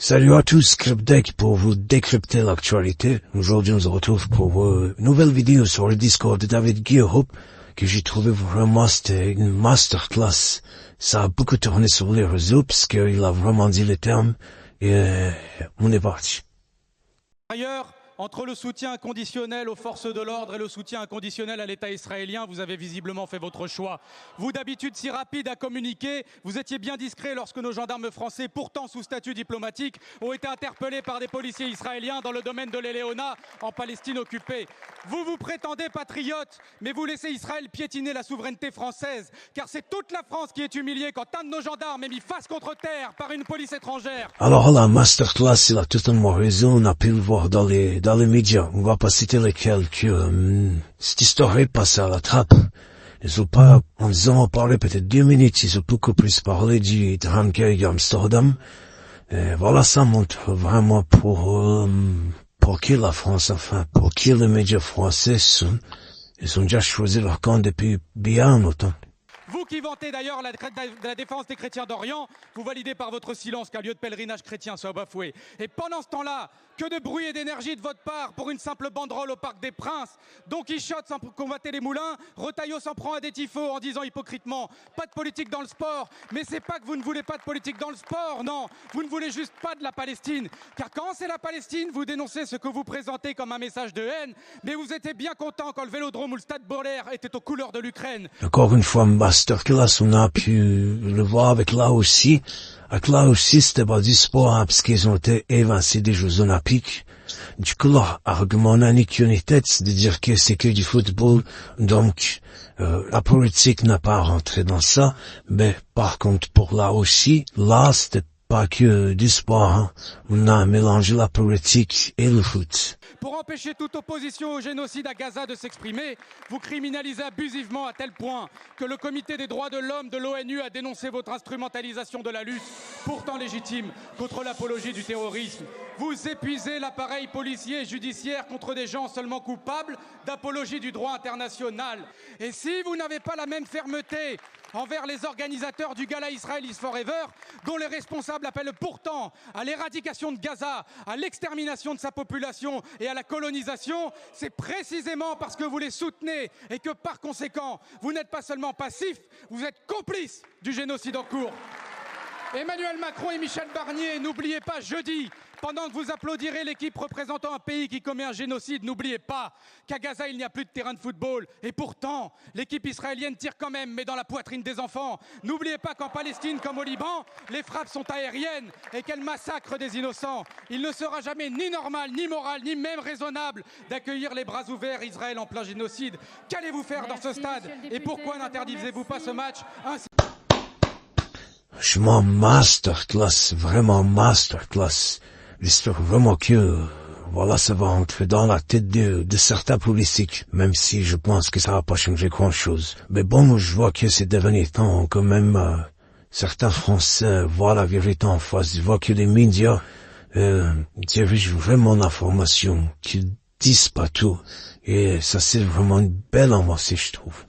Salut à tous, Cryptdeck pour vous décrypter l'actualité. Aujourd'hui, on se retrouve pour une nouvelle vidéo sur le Discord de David Guillaume que j'ai trouvé vraiment, c'était une masterclass. Ça a beaucoup tourné sur les réseaux parce qu'il a vraiment dit les termes et on est parti. Ailleurs, entre le soutien inconditionnel aux forces de l'ordre et le soutien inconditionnel à l'État israélien, vous avez visiblement fait votre choix. Vous, d'habitude si rapide à communiquer, vous étiez bien discret lorsque nos gendarmes français, pourtant sous statut diplomatique, ont été interpellés par des policiers israéliens dans le domaine de l'Eléona, en Palestine occupée. Vous vous prétendez patriote, mais vous laissez Israël piétiner la souveraineté française, car c'est toute la France qui est humiliée quand un de nos gendarmes est mis face contre terre par une police étrangère. Alors la masterclass, il a totalement raison, on a pu le voir dans les médias. On va pas citer lesquels que cette histoire est passée à la trappe. Ils ont pas, ils ont parlé peut-être 2 minutes, ils ont beaucoup plus parlé du drame qu'il y a eu à Amsterdam. Et voilà, ça montre vraiment pour qui la France, enfin, pour qui les médias français sont. Ils ont déjà choisi leur camp depuis bien longtemps. Vous qui vantez d'ailleurs la défense des chrétiens d'Orient, vous validez par votre silence qu'un lieu de pèlerinage chrétien soit bafoué. Et pendant ce temps-là, que de bruit et d'énergie de votre part pour une simple banderole au Parc des Princes. Don Quichotte sans convoiter les moulins, Retailleau s'en prend à des tifos en disant hypocritement « pas de politique dans le sport ». Mais c'est pas que vous ne voulez pas de politique dans le sport, non. Vous ne voulez juste pas de la Palestine. Car quand c'est la Palestine, vous dénoncez ce que vous présentez comme un message de haine. Mais vous étiez bien content quand le Vélodrome ou le Stade Bollaert étaient aux couleurs de l'Ukraine. Encore une fois, masterclass, on a pu le voir avec là aussi. Avec là aussi, c'était pas du sport, hein, parce qu'ils ont été évincés des Jeux Olympiques. Du coup, leur argument n'a ni queue ni tête, c'est de dire que c'est que du football. Donc, la politique n'a pas rentré dans ça. Mais par contre, pour là aussi, là, c'était pas que du sport, hein. On a mélangé la politique et le foot. Pour empêcher toute opposition au génocide à Gaza de s'exprimer, vous criminalisez abusivement à tel point que le Comité des droits de l'homme de l'ONU a dénoncé votre instrumentalisation de la lutte, pourtant légitime, contre l'apologie du terrorisme. Vous épuisez l'appareil policier et judiciaire contre des gens seulement coupables d'apologie du droit international. Et si vous n'avez pas la même fermeté envers les organisateurs du gala Israel is Forever, dont les responsables appellent pourtant à l'éradication de Gaza, à l'extermination de sa population et à la colonisation, c'est précisément parce que vous les soutenez et que par conséquent, vous n'êtes pas seulement passif, vous êtes complice du génocide en cours. Emmanuel Macron et Michel Barnier, n'oubliez pas jeudi, pendant que vous applaudirez l'équipe représentant un pays qui commet un génocide, n'oubliez pas qu'à Gaza, il n'y a plus de terrain de football. Et pourtant, l'équipe israélienne tire quand même, mais dans la poitrine des enfants. N'oubliez pas qu'en Palestine, comme au Liban, les frappes sont aériennes et qu'elles massacrent des innocents. Il ne sera jamais ni normal, ni moral, ni même raisonnable d'accueillir les bras ouverts Israël en plein génocide. Qu'allez-vous faire dans ce stade? Et pourquoi n'interdisez-vous pas ce match ainsi... Franchement, masterclass, vraiment masterclass. J'espère vraiment que, voilà, ça va entrer dans la tête de certains politiques, même si je pense que ça va pas changer grand chose. Mais bon, je vois que ces derniers temps, quand même, certains Français voient la vérité en face, ils voient que les médias, dirigent vraiment l'information, qu'ils disent pas tout. Et ça, c'est vraiment une belle avancée, je trouve.